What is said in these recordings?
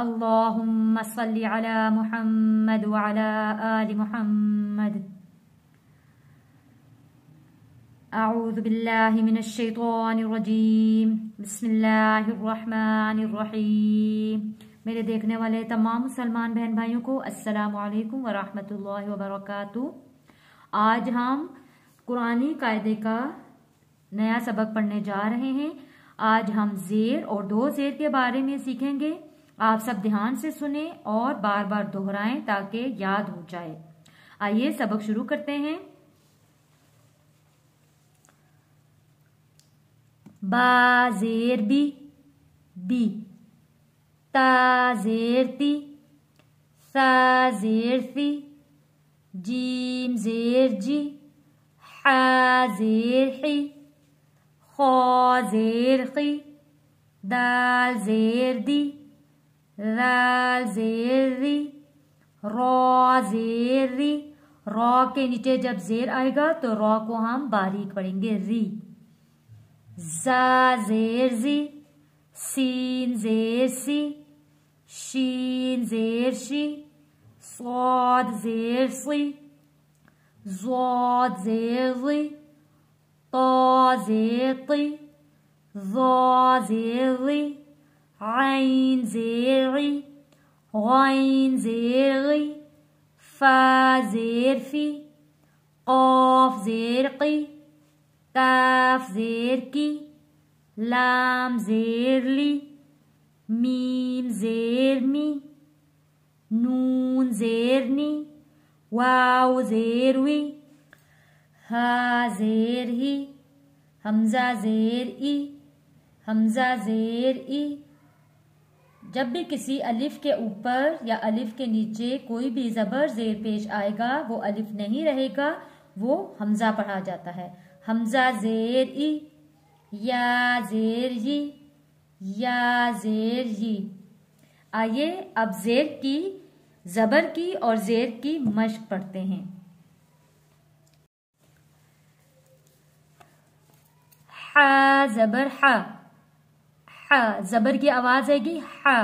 अल्लाहुम्मा सल्ली अला मुहम्मद व अला आलि मुहम्मद। अऊज़ु बिल्लाहि मिनश शैतानिर रजीम। बिस्मिल्लाहिर रहमानिर रहीम। मेरे देखने वाले तमाम मुसलमान बहन भाइयों को अस्सलामु अलैकुम व रहमतुल्लाहि व बरकातुहू। आज हम कुरानी कायदे का नया सबक पढ़ने जा रहे हैं। आज हम ज़ेर और दो ज़ेर के बारे में सीखेंगे। आप सब ध्यान से सुने और बार बार दोहराएं ताकि याद हो जाए। आइए सबक शुरू करते हैं। बा ज़ेर बी, बी। ता ज़ेर ती, सा ज़ेर सी। जीम ज़ेर जी, हा ज़ेर ही। खौ ज़ेर खी, दाल ज़ेर दी, राल ज़ेर री, रौ ज़ेर री। रौ के नीचे जब ज़ेर आएगा तो रौ को हम बारीक पढ़ेंगे, री। ज़ा ज़ेर ज़ी, सीन ज़ेर सी, शीन ज़ेर शी। स्वाद ज़ेर सी, ज़ौद ज़ेर ज़ी। तो ज़ेर ती, ज़ौ ज़ेर ज़ी। आइन ज़ेर ग़ी, ग़ाइन ज़ेर ग़ी। फा ज़ेर फ़ी, क़ाफ ज़ेर क़ी। काफ ज़ेर की, लाम ज़ेर ली। मीम ज़ेर मी, नून ज़ेर नी। वाव ज़ेर वी, हा ज़ेर ही। हमज़ा ज़ेर ई, हमज़ा ज़ेर ई। जब भी किसी अलिफ के ऊपर या अलिफ के नीचे कोई भी ज़बर ज़ेर पेश आएगा वो अलिफ नहीं रहेगा, वो हमज़ा पढ़ा जाता है। हमज़ा ज़ेर ई, या ज़ेर जी, या ज़ेर जी। आइए अब ज़ेर की, ज़बर की और ज़ेर की मश्क पढ़ते हैं। हा ज़बर हा, हा ज़बर की आवाज आएगी हा।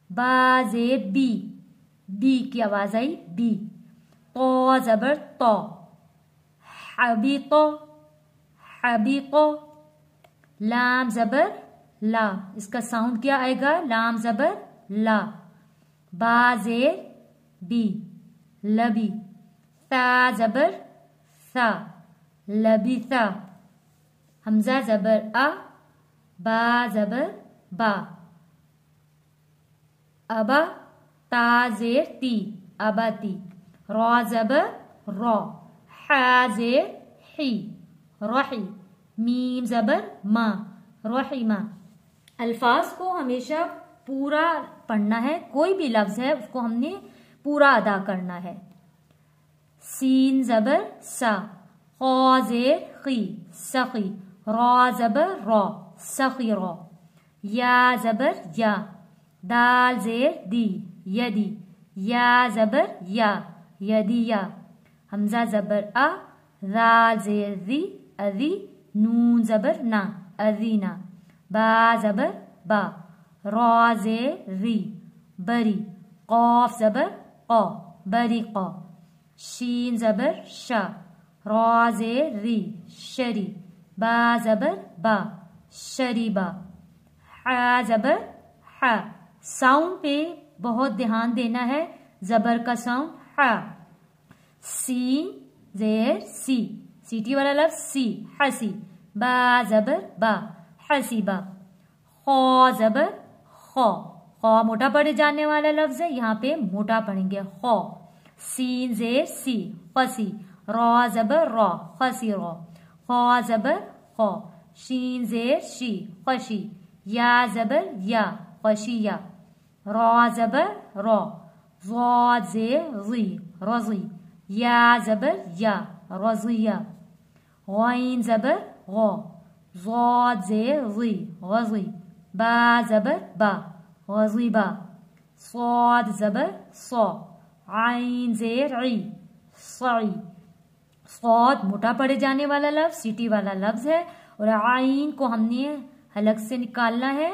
बा ज़ेर बी, बी की आवाज आई बी। तो ज़बर तो, हबी तो, हबी तो। लाम ज़बर ला, इसका साउंड क्या आएगा, लाम ज़बर ला। बा ज़ेर बी, लबी। ता ज़बर सा, लबी सा। हमज़ा ज़बर आ, बा ज़बर बा। अबा, ता ज़ेर ती, अबाती। रौ ज़बर रौ, हा ज़ेर ही, रोही। मीम ज़बर मा, रोहिमा। अल्फाज को हमेशा पूरा पढ़ना है, कोई भी लफ्ज है उसको हमने पूरा अदा करना है। सीन ज़बर सा, खौ ज़ेर खी, सखी। रौ ज़बर रौ, सखी रौ। या ज़बर या, दाल ज़ेर दी, यदी। या ज़बर या, यदिया। हमज़ा ज़बर आ, राल ज़ेर दी, अदी। नून ज़बर ना, अदीना। बा ज़बर बा, रौ ज़ेर री, बरी। क़ाफ ज़बर क़ौ, बरी क़ौ। शीन ज़बर शा, रौ ज़ेर री, शरी। बा ज़बर बा, शरीबा। हा ज़बर हा, साउंड पे बहुत ध्यान देना है, ज़बर का साउंड हा। सीन ज़ेर सी, सीटी वाला लफ्ज सी, हसी। बा ज़बर बा, हसीबा। खौ ज़बर खौ, खौ मोटा पढ़े जाने वाला लफ्ज है, यहाँ पे मोटा पढ़ेंगे खौ। सीन ज़ेर सी, खसी। रौ ज़बर रौ, खसी रौ। खौ ज़बर खौ, शीन ज़ेर शी, खशी। या ज़बर या, खशिया। रौ ज़बर रौ, ज़ौद ज़ेर ज़ी, रज़ी। या ज़बर या, रज़िया। ग़ाइन ज़बर गौ, ज़ौद ज़ेर ज़ी, गज़ी। बा ज़बर बा, गज़ीबा। स्वाद ज़बर सौ, आइन ज़ेर ई, सई। स्वाद मोटा पढ़े जाने वाला लफ्ज, सीटी वाला लफ्ज है और आइन को हमने हलक से निकालना है।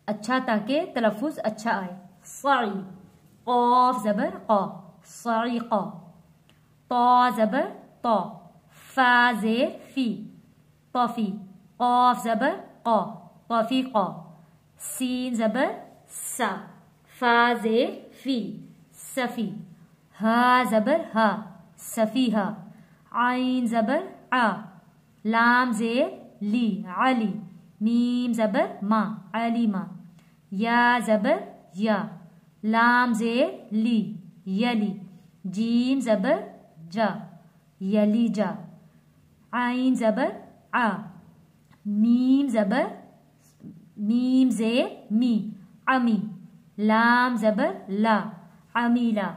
अच्छा ताकि तलफ़ुज़ अच्छा आए। सई, क़ाफ ज़बर क़ा, सईक़ा। तो ज़बर तो, फा ज़ेर फी, तोफ़ी। क़ाफ ज़बर क़ा, तोफ़ीक़ा। सीन ज़बर सा, फा ज़ेर फी, सफ़ी। हा ज़बर हा, सफ़ीहा। आइन ज़बर आ, लाम ज़ेर ली, अली। मीम ज़बर मा, अलीमा। या ज़बर या, लाम ज़ेर ली, यली। जीम ज़बर जा, यलीजा। आइन ज़बर आ, मीम ज़ेर मी, अमी। लाम ज़बर ला, अमीला।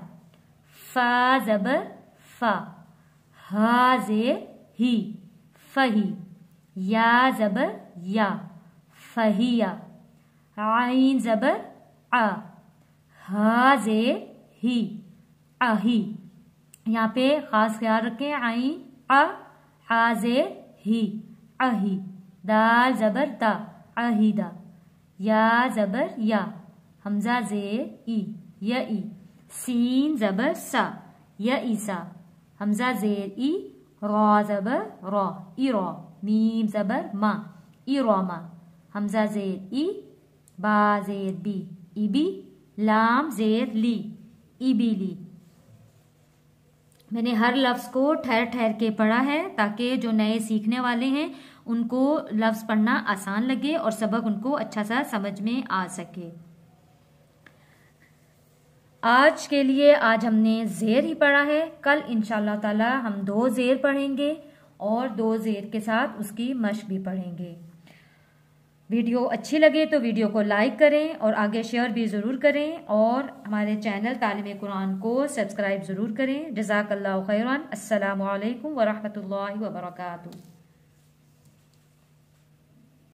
फा ज़बर फा, हा ज़ेर ही, फही। या ज़बर या, फहिया। आइन ज़बर आ, हा ज़ेर ही, आही। यहाँ पे खास ख्याल रखें, आइन आ, हा ज़ेर ही, आही। दाल ज़बर दा, आहिदा। या ज़बर या, हमजा ज़ेर ई, यई। सीन ज़बर सा, यईसा। हमजा ज़ेर ई, रॉ ज़बर रॉ, इरॉ। मीम ज़बर मा, इरोमा। हमजा ज़ेर ई, बा ज़ेर बी, इबी। लाम ज़ेर ली, इबीली। मैंने हर लफ्ज़ को ठहर ठहर के पढ़ा है ताकि जो नए सीखने वाले हैं उनको लफ्ज़ पढ़ना आसान लगे और सबक उनको अच्छा सा समझ में आ सके। आज के लिए आज हमने ज़ेर ही पढ़ा है। कल इंशाअल्लाह ताला हम 2 ज़ेर पढ़ेंगे और 2 ज़ेर के साथ उसकी मश्क भी पढ़ेंगे। वीडियो अच्छी लगे तो वीडियो को लाइक करें और आगे शेयर भी ज़रूर करें और हमारे चैनल तालीम कुरान को सब्सक्राइब ज़रूर करें। जज़ाकल्लाहु खैरन। अस्सलामु अलैकुम व रहमतुल्लाहि व बरकातुहू।